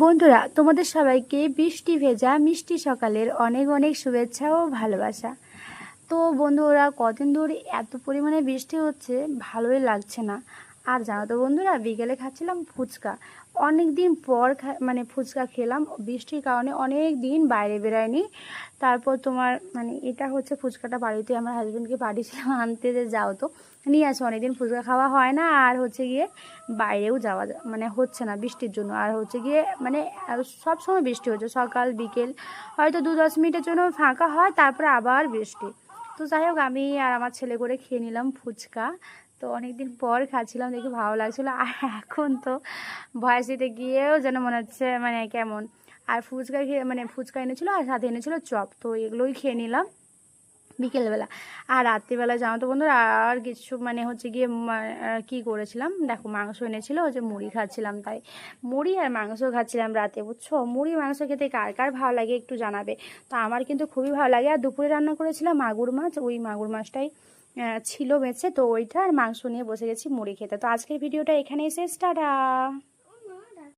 বন্ধুরা, তোমাদের সবাইকে বৃষ্টি ভেজা মিষ্টি সকালের অনেক অনেক শুভেচ্ছা ও ভালোবাসা। তো বন্ধুরা, কদিন ধরে এত পরিমাণে বৃষ্টি হচ্ছে, ভালোই লাগছে না। আর জানো তো বন্ধুরা, বিকেলে খাচ্ছিলাম ফুচকা। অনেক দিন পর ফুচকা খেলাম। বৃষ্টির কারণে অনেক দিন বাইরে বেরোয়নি। তারপর তোমার এটা হচ্ছে ফুচকাটা বাড়িতে আমার হাজব্যান্ডকে পাঠিয়েছিলাম আনতে, যে যাও তো নিয়ে আসো, অনেকদিন ফুচকা খাওয়া হয় না। আর হচ্ছে গিয়ে বাইরেও যাওয়া হচ্ছে না বৃষ্টির জন্য। আর হচ্ছে গিয়ে সব সময় বৃষ্টি হচ্ছে, সকাল বিকেল হয়তো 2-10 মিনিটের জন্য ফাঁকা হয়, তারপরে আবার বৃষ্টি। তো যাই হোক, আমি আর আমার ছেলে করে খেয়ে নিলাম ফুচকা। তো অনেকদিন পর খাচ্ছিলাম, দেখে ভালো লাগছিলো। আর এখন তো ভয়েস দিতে গিয়েও যেন মনে হচ্ছে কেমন। আর ফুচকা খেয়ে ফুচকা এনেছিলো, আর সাথে এনেছিলো চপ, তো এগুলোই খেয়ে নিলাম বিকেলবেলা। আর রাত্রিবেলা জানো তো বন্ধুরা, আর কিছু হচ্ছে গিয়ে কি করেছিলাম দেখো, মাংস এনেছিল, যে মুড়ি খাচ্ছিলাম, তাই মুড়ি আর মাংস খাচ্ছিলাম রাতে, বুঝছো। মুড়ি মাংস খেতে কার কার ভালো লাগে একটু জানাবে। তো আমার কিন্তু খুবই ভালো লাগে। আর দুপুরে রান্না করেছিলাম মাগুর মাছ, ওই মাগুর মাছটাই ছিল বেঁচে, তো ওইটা আর মাংস নিয়ে বসে গেছি মুড়ি খেতে। তো আজকের ভিডিওটা এখানেই শেষ, টাটা।